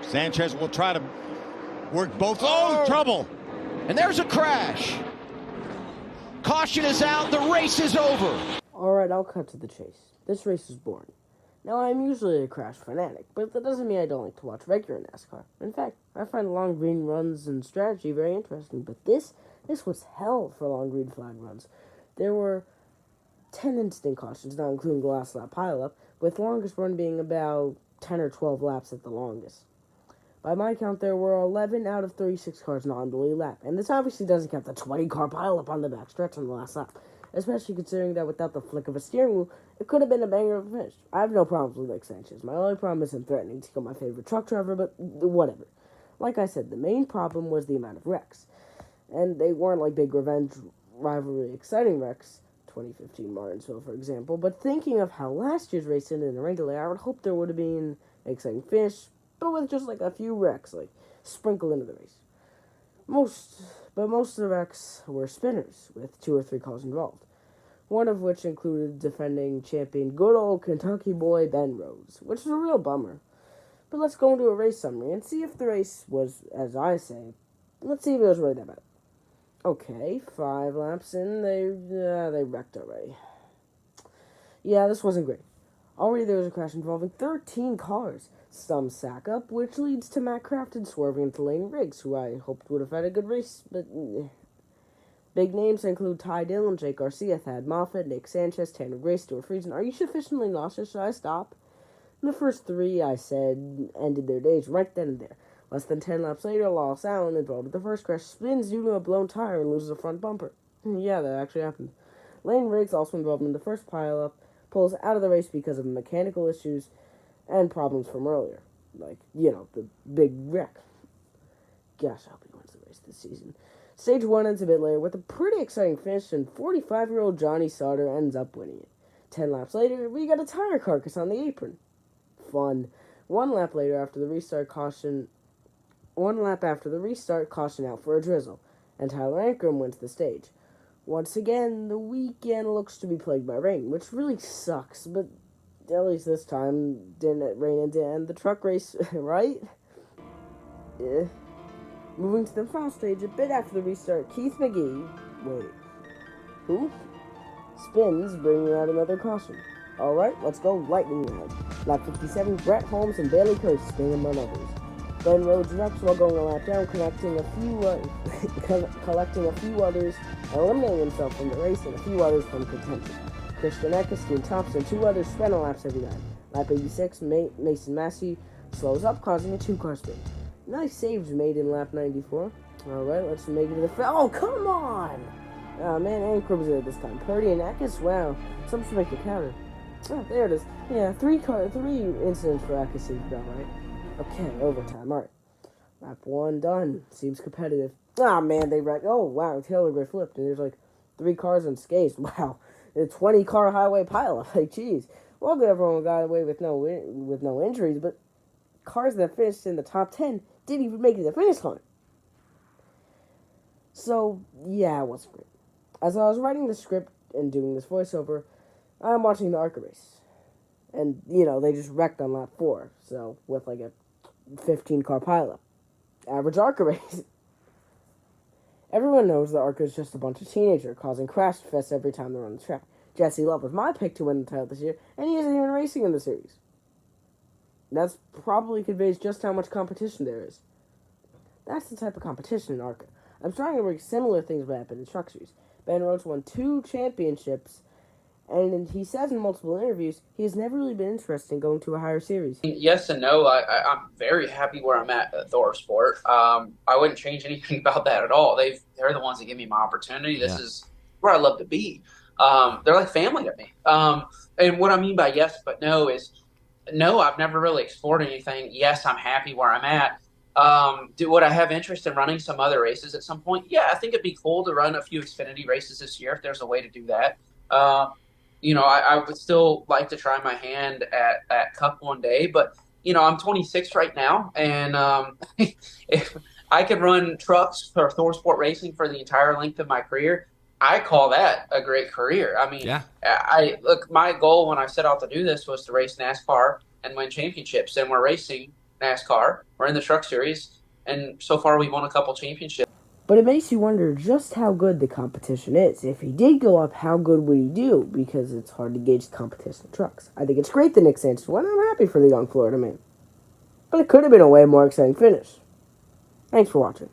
Sanchez will try to work both. Oh, trouble. And there's a crash. Caution is out. The race is over. Alright, I'll cut to the chase. This race was boring. Now, I'm usually a crash fanatic, but that doesn't mean I don't like to watch regular NASCAR. In fact, I find long green runs and strategy very interesting, but this was hell for long green flag runs. There were 10 instant cautions, not including the last lap pileup, with the longest run being about 10 or 12 laps at the longest. By my count, there were 11 out of 36 cars not on the lead lap, and this obviously doesn't count the 20-car pileup on the back stretch on the last lap, especially considering that without the flick of a steering wheel, it could have been a banger of a finish. I have no problems with Nick Sanchez. My only problem is him threatening to kill my favorite truck driver, but whatever. Like I said, the main problem was the amount of wrecks, and they weren't like big revenge rivalry exciting wrecks, 2015 Martinsville, for example, but thinking of how last year's race ended in a rain delay, I would hope there would have been an exciting finish, but with just like a few wrecks, like sprinkled into the race. Most of the wrecks were spinners, with 2 or 3 cars involved. One of which included defending champion good old Kentucky boy Ben Rhodes, which was a real bummer. But let's go into a race summary and see if the race was, as I say, let's see if it was really that bad. Okay, 5 laps in, they wrecked already. Yeah, this wasn't great. Already there was a crash involving 13 cars. Some sack up, which leads to Matt Crafton swerving into Lane Riggs, who I hoped would have had a good race, but big names include Ty Dillon, Jake Garcia, Thad Moffitt, Nick Sanchez, Tanner Grace, Stuart Friesen. Are you sufficiently nauseous? Should I stop? And the first 3, I said, ended their days right then and there. Less than 10 laps later, Lost Allen, involved with the first crash, spins due to a blown tire and loses a front bumper. Yeah, that actually happened. Lane Riggs, also involved in the first pileup, pulls out of the race because of mechanical issues and problems from earlier. Like, the big wreck. Gosh, I hope he wins the race this season. Stage 1 ends a bit later with a pretty exciting finish, and 45-year-old Johnny Sauter ends up winning it. 10 laps later, we got a tire carcass on the apron. Fun. 1 lap after the restart, caution out for a drizzle, and Tyler Ankrum wins the stage. Once again, the weekend looks to be plagued by rain, which really sucks, but at least this time didn't rain into end the truck race, right? Moving to the final stage, a bit after the restart, Keith McGee, who? Spins, bringing out another caution. Alright, let's go lightning round. Lap 57, Brett Holmes and Bailey Curtis spin among others. Ben Rhodes wrecks while going a lap down, collecting a few others, and eliminating himself from the race and a few others from contention. Christian Eckes, Dean Thompson, and 2 others spin a lap 79. Lap 86, Mason Massey slows up, causing a 2-car spin. Nice saves made in lap 94. Alright, let's make it to the oh, come on! Oh man, Ankrum's there this time. Purdy and Eckes, wow. Something to make the counter. Oh, there it is. Yeah, 3 incidents for Eckes, right? Okay, overtime. Alright. Lap 1 done. Seems competitive. Ah, man, they wrecked. Oh, wow. Taylor Gray flipped, and there's like 3 cars unscathed. Wow. A 20-car highway pileup. Like, jeez. Well, good, everyone got away with no injuries, but cars that finished in the top 10 didn't even make it to the finish line. So, yeah, it wasn't great. As I was writing the script and doing this voiceover, I'm watching the ARCA race. And, they just wrecked on lap 4. So, with like a 15-car pileup. Average ARCA race. Everyone knows the ARCA is just a bunch of teenagers causing crash fests every time they're on the track. Jesse Love was my pick to win the title this year, and he isn't even racing in the series. That's probably conveys just how much competition there is. That's the type of competition in ARCA. I'm starting to work similar things that happen in truck series. Ben Rhodes won 2 championships, and he says in multiple interviews he has never really been interested in going to a higher series. Yes and no. I'm very happy where I'm at Thor Sport. I wouldn't change anything about that at all. They're the ones that give me my opportunity. This is where I love to be. They're like family to me. And what I mean by yes but no is, no, I've never really explored anything. Yes, I'm happy where I'm at. Would I have interest in running some other races at some point? Yeah, I think it'd be cool to run a few Xfinity races this year if there's a way to do that. I would still like to try my hand at Cup one day, but, I'm 26 right now, and if I could run trucks for Thor Sport Racing for the entire length of my career, I call that a great career. I mean, look, my goal when I set out to do this was to race NASCAR and win championships, and we're racing NASCAR. We're in the Truck Series, and so far we've won a couple championships. But it makes you wonder just how good the competition is. If he did go up, how good would he do? Because it's hard to gauge the competition in trucks. I think it's great that Nick Sainz won. I'm happy for the young Florida man. But it could have been a way more exciting finish. Thanks for watching.